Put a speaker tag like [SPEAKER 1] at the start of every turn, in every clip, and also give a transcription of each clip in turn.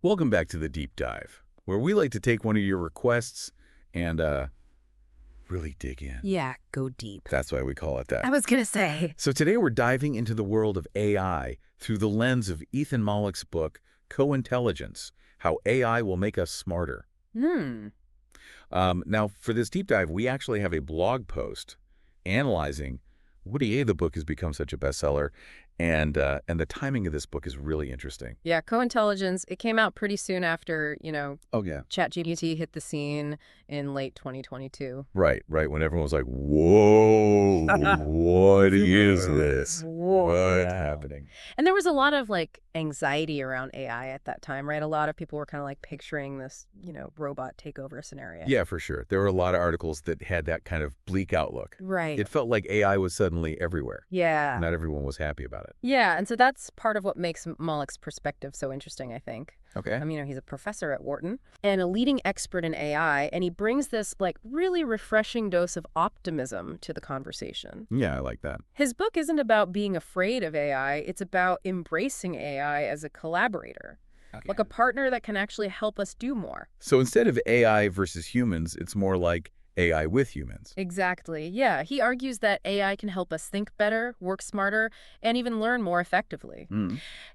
[SPEAKER 1] Welcome back to the Deep Dive, where we like to take one of your requests and really dig in.
[SPEAKER 2] Yeah, go deep.
[SPEAKER 1] That's why we call it that.
[SPEAKER 2] I was gonna say.
[SPEAKER 1] So today we're diving into the world of AI through the lens of Ethan Mollick's book, Co-Intelligence, How AI Will Make Us Smarter. Now, for this deep dive, we actually have a blog post analyzing what the book has become such a bestseller, and the timing of this book is really interesting.
[SPEAKER 2] Yeah, Co-Intelligence, it came out pretty soon after,
[SPEAKER 1] Oh, yeah.
[SPEAKER 2] ChatGPT hit the scene in late 2022.
[SPEAKER 1] Right, when everyone was like, whoa, what is this?
[SPEAKER 2] Whoa.
[SPEAKER 1] What's happening?
[SPEAKER 2] And there was a lot of, anxiety around AI at that time, right? A lot of people were kind of, picturing this, robot takeover scenario.
[SPEAKER 1] Yeah, for sure. There were a lot of articles that had that kind of bleak outlook.
[SPEAKER 2] Right.
[SPEAKER 1] It felt like AI was suddenly everywhere.
[SPEAKER 2] Yeah.
[SPEAKER 1] Not everyone was happy about it.
[SPEAKER 2] Yeah, and so that's part of what makes Mollick's perspective so interesting, I think.
[SPEAKER 1] Okay.
[SPEAKER 2] He's a professor at Wharton and a leading expert in AI, and he brings this, really refreshing dose of optimism to the conversation.
[SPEAKER 1] Yeah, I like that.
[SPEAKER 2] His book isn't about being afraid of AI, it's about embracing AI as a collaborator.
[SPEAKER 1] Okay.
[SPEAKER 2] Like a partner that can actually help us do more.
[SPEAKER 1] So instead of AI versus humans, it's more like AI with humans.
[SPEAKER 2] Exactly. Yeah. He argues that AI can help us think better, work smarter, and even learn more effectively.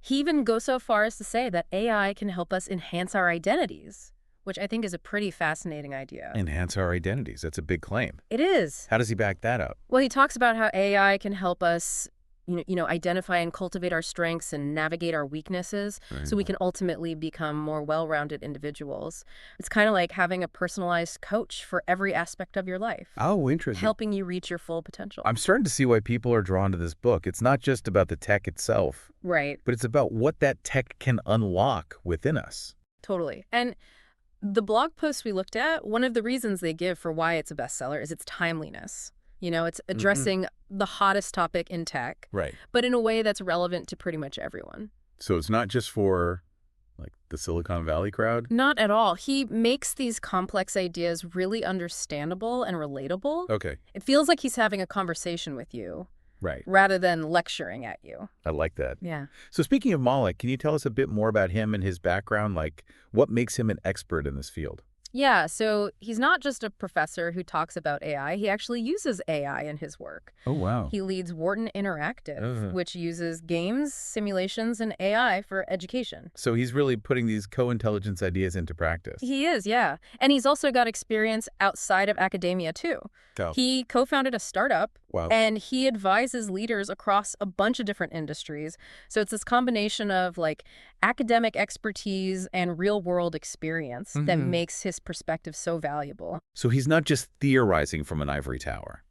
[SPEAKER 2] He even goes so far as to say that AI can help us enhance our identities, which I think is a pretty fascinating idea.
[SPEAKER 1] Enhance our identities. That's a big claim.
[SPEAKER 2] It is.
[SPEAKER 1] How does he back that up?
[SPEAKER 2] Well, he talks about how AI can help us identify and cultivate our strengths and navigate our weaknesses so we can ultimately become more well-rounded individuals. It's kind of like having a personalized coach for every aspect of your life.
[SPEAKER 1] Oh, interesting.
[SPEAKER 2] Helping you reach your full potential.
[SPEAKER 1] I'm starting to see why people are drawn to this book. It's not just about the tech itself,
[SPEAKER 2] Right.
[SPEAKER 1] but it's about what that tech can unlock within us.
[SPEAKER 2] Totally. And the blog posts we looked at, one of the reasons they give for why it's a bestseller is its timeliness. It's addressing the hottest topic in tech,
[SPEAKER 1] Right.
[SPEAKER 2] but in a way that's relevant to pretty much everyone.
[SPEAKER 1] So it's not just for, the Silicon Valley crowd?
[SPEAKER 2] Not at all. He makes these complex ideas really understandable and relatable.
[SPEAKER 1] Okay.
[SPEAKER 2] It feels like he's having a conversation with you
[SPEAKER 1] Right.
[SPEAKER 2] rather than lecturing at you.
[SPEAKER 1] I like that.
[SPEAKER 2] Yeah.
[SPEAKER 1] So speaking of Mollick, can you tell us a bit more about him and his background? What makes him an expert in this field?
[SPEAKER 2] Yeah, so he's not just a professor who talks about AI. He actually uses AI in his work.
[SPEAKER 1] Oh, wow.
[SPEAKER 2] He leads Wharton Interactive, which uses games, simulations, and AI for education.
[SPEAKER 1] So he's really putting these co-intelligence ideas into practice.
[SPEAKER 2] He is, yeah. And he's also got experience outside of academia, too.
[SPEAKER 1] Oh.
[SPEAKER 2] He co-founded a startup,
[SPEAKER 1] Wow.
[SPEAKER 2] and he advises leaders across a bunch of different industries. So it's this combination of, academic expertise and real-world experience that makes his perspective so valuable.
[SPEAKER 1] So he's not just theorizing from an ivory tower.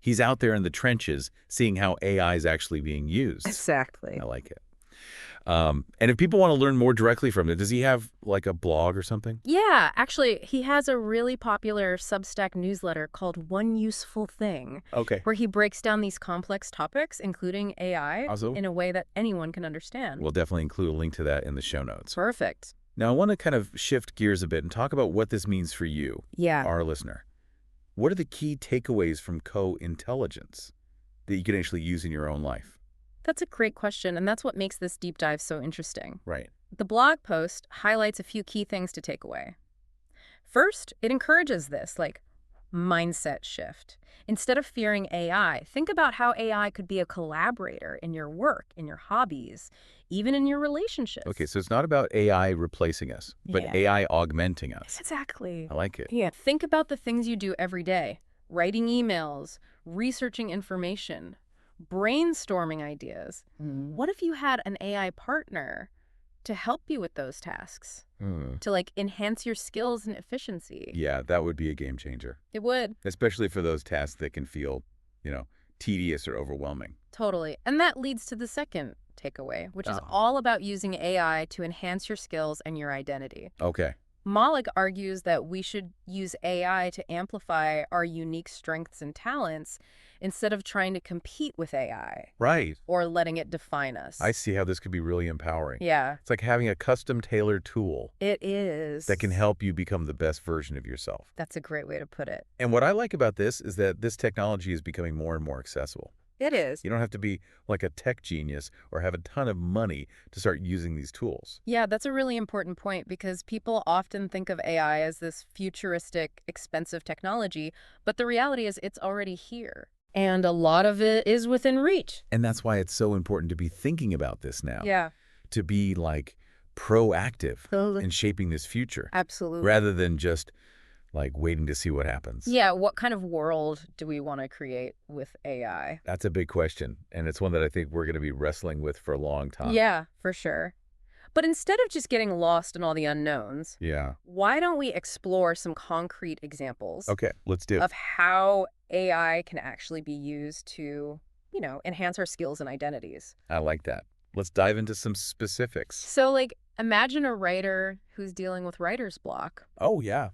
[SPEAKER 1] He's out there in the trenches seeing how AI is actually being used.
[SPEAKER 2] Exactly.
[SPEAKER 1] I like it. And if people want to learn more directly from it, does he have a blog or something?
[SPEAKER 2] Yeah, actually, he has a really popular Substack newsletter called One Useful Thing,
[SPEAKER 1] Okay.
[SPEAKER 2] where he breaks down these complex topics, including AI,
[SPEAKER 1] Awesome.
[SPEAKER 2] in a way that anyone can understand.
[SPEAKER 1] We'll definitely include a link to that in the show notes.
[SPEAKER 2] Perfect.
[SPEAKER 1] Now, I want to kind of shift gears a bit and talk about what this means for you,
[SPEAKER 2] Yeah.
[SPEAKER 1] our listener. What are the key takeaways from co-intelligence that you can actually use in your own life?
[SPEAKER 2] That's a great question, and that's what makes this deep dive so interesting.
[SPEAKER 1] Right.
[SPEAKER 2] The blog post highlights a few key things to take away. First, it encourages this, mindset shift. Instead of fearing AI, think about how AI could be a collaborator in your work, in your hobbies, even in your relationships.
[SPEAKER 1] Okay, so it's not about AI replacing us, but
[SPEAKER 2] Yeah.
[SPEAKER 1] AI augmenting us.
[SPEAKER 2] Exactly.
[SPEAKER 1] I like it.
[SPEAKER 2] Yeah. Think about the things you do every day. Writing emails, researching information, brainstorming ideas. What if you had an AI partner to help you with those tasks? To enhance your skills and efficiency?
[SPEAKER 1] Yeah, that would be a game changer,
[SPEAKER 2] It would.
[SPEAKER 1] especially for those tasks that can feel, tedious or overwhelming.
[SPEAKER 2] Totally. And that leads to the second takeaway, which is all about using AI to enhance your skills and your identity.
[SPEAKER 1] Okay.
[SPEAKER 2] Mollick argues that we should use AI to amplify our unique strengths and talents instead of trying to compete with AI.
[SPEAKER 1] Right.
[SPEAKER 2] Or letting it define us.
[SPEAKER 1] I see how this could be really empowering.
[SPEAKER 2] Yeah.
[SPEAKER 1] It's like having a custom-tailored tool
[SPEAKER 2] It is.
[SPEAKER 1] that can help you become the best version of yourself.
[SPEAKER 2] That's a great way to put it.
[SPEAKER 1] And what I like about this is that this technology is becoming more and more accessible.
[SPEAKER 2] It is.
[SPEAKER 1] You don't have to be like a tech genius or have a ton of money to start using these tools.
[SPEAKER 2] Yeah, that's a really important point because people often think of AI as this futuristic, expensive technology, but the reality is it's already here. And a lot of it is within reach.
[SPEAKER 1] And that's why it's so important to be thinking about this now,
[SPEAKER 2] Yeah,
[SPEAKER 1] to be like proactive
[SPEAKER 2] totally.
[SPEAKER 1] in shaping this future
[SPEAKER 2] Absolutely.
[SPEAKER 1] rather than just like waiting to see what happens.
[SPEAKER 2] Yeah, what kind of world do we want to create with AI?
[SPEAKER 1] That's a big question, and it's one that I think we're going to be wrestling with for a long time.
[SPEAKER 2] Yeah, for sure. But instead of just getting lost in all the unknowns,
[SPEAKER 1] Yeah.
[SPEAKER 2] why don't we explore some concrete examples
[SPEAKER 1] Okay, let's do it.
[SPEAKER 2] of how AI can actually be used to, enhance our skills and identities?
[SPEAKER 1] I like that. Let's dive into some specifics.
[SPEAKER 2] So, like, imagine a writer who's dealing with writer's block.
[SPEAKER 1] Oh, yeah.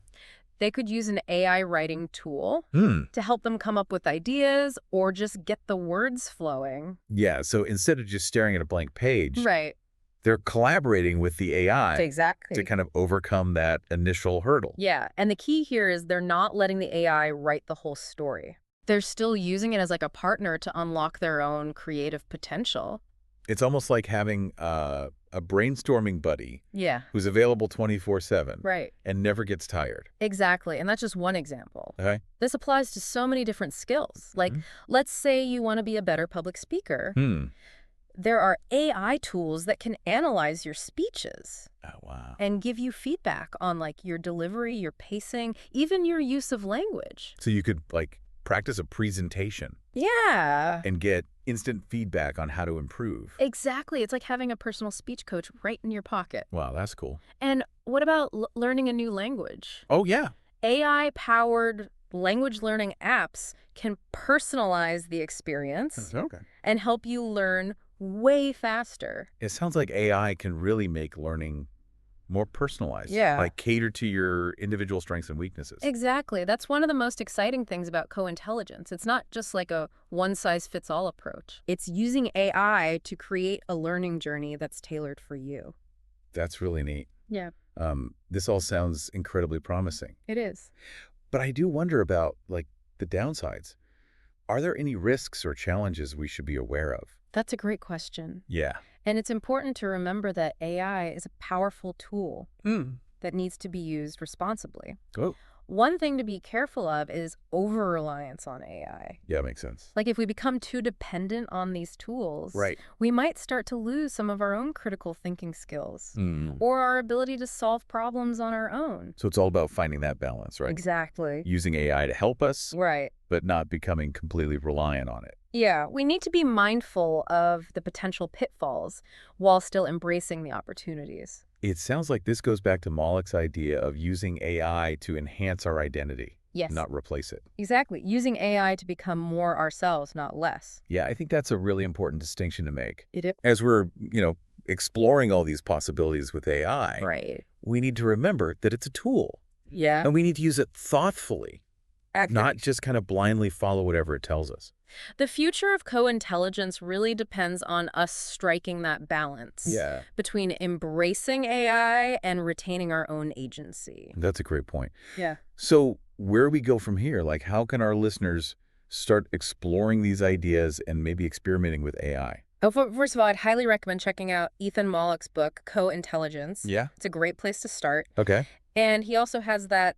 [SPEAKER 2] They could use an AI writing tool
[SPEAKER 1] Hmm.
[SPEAKER 2] to help them come up with ideas or just get the words flowing.
[SPEAKER 1] Yeah, so instead of just staring at a blank page,
[SPEAKER 2] Right.
[SPEAKER 1] they're collaborating with the AI
[SPEAKER 2] Exactly.
[SPEAKER 1] to kind of overcome that initial hurdle.
[SPEAKER 2] Yeah, and the key here is they're not letting the AI write the whole story. They're still using it as like a partner to unlock their own creative potential.
[SPEAKER 1] It's almost like having a brainstorming buddy
[SPEAKER 2] Yeah,
[SPEAKER 1] who's available 24/7
[SPEAKER 2] right.
[SPEAKER 1] and never gets tired.
[SPEAKER 2] Exactly, and that's just one example.
[SPEAKER 1] Okay?
[SPEAKER 2] This applies to so many different skills. Like, let's say you want to be a better public speaker.
[SPEAKER 1] Hmm.
[SPEAKER 2] There are AI tools that can analyze your speeches
[SPEAKER 1] Oh, wow.
[SPEAKER 2] and give you feedback on like your delivery, your pacing, even your use of language.
[SPEAKER 1] So you could like practice a presentation
[SPEAKER 2] Yeah.
[SPEAKER 1] and get instant feedback on how to improve.
[SPEAKER 2] Exactly. It's like having a personal speech coach right in your pocket.
[SPEAKER 1] Wow, that's cool.
[SPEAKER 2] And what about learning a new language?
[SPEAKER 1] Oh, yeah.
[SPEAKER 2] AI-powered language learning apps can personalize the experience
[SPEAKER 1] Okay.
[SPEAKER 2] and help you learn way faster.
[SPEAKER 1] It sounds like AI can really make learning more personalized.
[SPEAKER 2] Yeah.
[SPEAKER 1] Like cater to your individual strengths and weaknesses.
[SPEAKER 2] Exactly. That's one of the most exciting things about co-intelligence. It's not just like a one-size-fits-all approach. It's using AI to create a learning journey that's tailored for you.
[SPEAKER 1] That's really neat.
[SPEAKER 2] Yeah,
[SPEAKER 1] This all sounds incredibly promising.
[SPEAKER 2] it is.
[SPEAKER 1] But I do wonder about like the downsides. Are there any risks or challenges we should be aware of?
[SPEAKER 2] That's a great question.
[SPEAKER 1] Yeah.
[SPEAKER 2] And it's important to remember that AI is a powerful tool that needs to be used responsibly.
[SPEAKER 1] Oh,
[SPEAKER 2] One thing to be careful of is over-reliance on AI.
[SPEAKER 1] yeah, makes sense.
[SPEAKER 2] Like if we become too dependent on these tools,
[SPEAKER 1] Right.
[SPEAKER 2] we might start to lose some of our own critical thinking skills
[SPEAKER 1] Mm.
[SPEAKER 2] or our ability to solve problems on our own.
[SPEAKER 1] So it's all about finding that balance, right?
[SPEAKER 2] Exactly.
[SPEAKER 1] Using AI to help us,
[SPEAKER 2] Right.
[SPEAKER 1] but not becoming completely reliant on it.
[SPEAKER 2] Yeah, we need to be mindful of the potential pitfalls while still embracing the opportunities.
[SPEAKER 1] It sounds like this goes back to Mollick's idea of using AI to enhance our identity,
[SPEAKER 2] Yes,
[SPEAKER 1] not replace it.
[SPEAKER 2] exactly. Using AI to become more ourselves, not less.
[SPEAKER 1] Yeah, I think that's a really important distinction to make.
[SPEAKER 2] It is.
[SPEAKER 1] As we're, exploring all these possibilities with AI,
[SPEAKER 2] Right.
[SPEAKER 1] we need to remember that it's a tool,
[SPEAKER 2] Yeah.
[SPEAKER 1] and we need to use it thoughtfully,
[SPEAKER 2] Accurate.
[SPEAKER 1] not just kind of blindly follow whatever it tells us.
[SPEAKER 2] The future of co-intelligence really depends on us striking that balance between embracing AI and retaining our own agency.
[SPEAKER 1] That's a great point.
[SPEAKER 2] Yeah.
[SPEAKER 1] So where do we go from here? Like, how can our listeners start exploring these ideas and maybe experimenting with AI?
[SPEAKER 2] Oh, first of all, I'd highly recommend checking out Ethan Mollick's book, Co-Intelligence.
[SPEAKER 1] Yeah.
[SPEAKER 2] It's a great place to start.
[SPEAKER 1] Okay.
[SPEAKER 2] And he also has that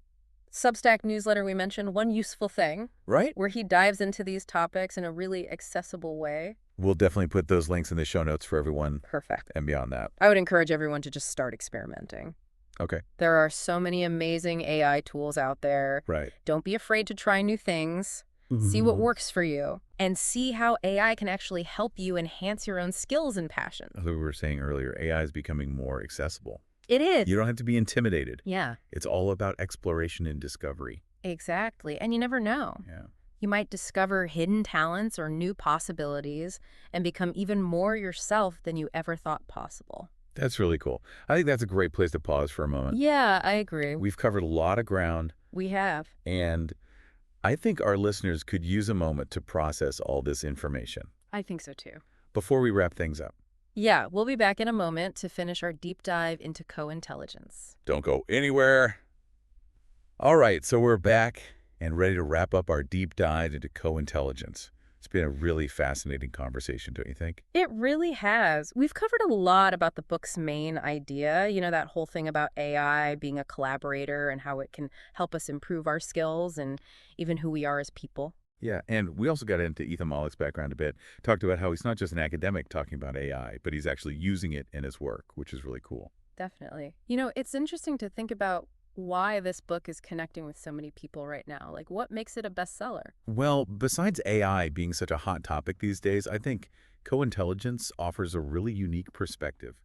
[SPEAKER 2] Substack newsletter we mentioned, One Useful Thing,
[SPEAKER 1] Right.
[SPEAKER 2] where he dives into these topics in a really accessible way.
[SPEAKER 1] We'll definitely put those links in the show notes for everyone
[SPEAKER 2] Perfect.
[SPEAKER 1] and beyond that.
[SPEAKER 2] I would encourage everyone to just start experimenting.
[SPEAKER 1] Okay.
[SPEAKER 2] There are so many amazing AI tools out there.
[SPEAKER 1] Right.
[SPEAKER 2] Don't be afraid to try new things. See what works for you and see how AI can actually help you enhance your own skills and passions.
[SPEAKER 1] As we were saying earlier, AI is becoming more accessible.
[SPEAKER 2] It is.
[SPEAKER 1] You don't have to be intimidated.
[SPEAKER 2] Yeah,
[SPEAKER 1] It's all about exploration and discovery.
[SPEAKER 2] exactly. And you never know.
[SPEAKER 1] Yeah.
[SPEAKER 2] You might discover hidden talents or new possibilities and become even more yourself than you ever thought possible.
[SPEAKER 1] That's really cool. I think that's a great place to pause for a moment.
[SPEAKER 2] Yeah, I agree.
[SPEAKER 1] We've covered a lot of ground,
[SPEAKER 2] We have.
[SPEAKER 1] and I think our listeners could use a moment to process all this information
[SPEAKER 2] I think so too.
[SPEAKER 1] before we wrap things up.
[SPEAKER 2] Yeah, we'll be back in a moment to finish our deep dive into co-intelligence.
[SPEAKER 1] Don't go anywhere. All right, so we're back and ready to wrap up our deep dive into co-intelligence. It's been a really fascinating conversation, don't you think?
[SPEAKER 2] It really has. We've covered a lot about the book's main idea, that whole thing about AI being a collaborator and how it can help us improve our skills and even who we are as people.
[SPEAKER 1] Yeah, and we also got into Ethan Mollick's background a bit, talked about how he's not just an academic talking about AI, but he's actually using it in his work, which is really cool.
[SPEAKER 2] Definitely. It's interesting to think about why this book is connecting with so many people right now. Like, what makes it a bestseller?
[SPEAKER 1] Well, besides AI being such a hot topic these days, I think co-intelligence offers a really unique perspective.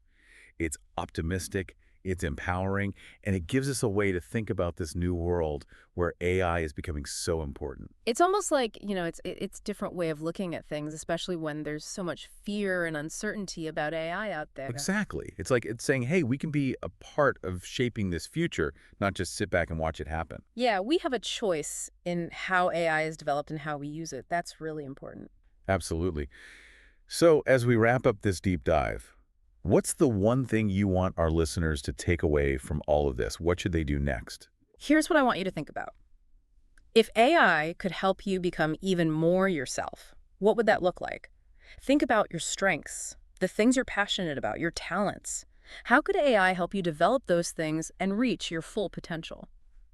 [SPEAKER 1] It's optimistic, it's empowering, and it gives us a way to think about this new world where AI is becoming so important.
[SPEAKER 2] It's almost like, it's different way of looking at things, especially when there's so much fear and uncertainty about AI out there.
[SPEAKER 1] Exactly. It's like it's saying, hey, we can be a part of shaping this future, not just sit back and watch it happen.
[SPEAKER 2] Yeah, we have a choice in how AI is developed and how we use it. That's really important.
[SPEAKER 1] Absolutely. So as we wrap up this deep dive, what's the one thing you want our listeners to take away from all of this? What should they do next?
[SPEAKER 2] Here's what I want you to think about. If AI could help you become even more yourself, what would that look like? Think about your strengths, the things you're passionate about, your talents. How could AI help you develop those things and reach your full potential?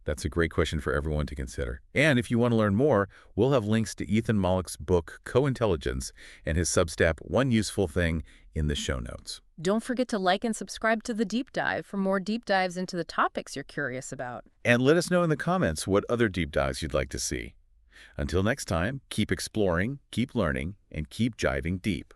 [SPEAKER 1] That's a great question for everyone to consider. And if you want to learn more, we'll have links to Ethan Mollick's book, Co-Intelligence, and his Substack, One Useful Thing, in the show notes.
[SPEAKER 2] Don't forget to like and subscribe to The Deep Dive for more deep dives into the topics you're curious about.
[SPEAKER 1] And let us know in the comments what other deep dives you'd like to see. Until next time, keep exploring, keep learning, and keep jiving deep.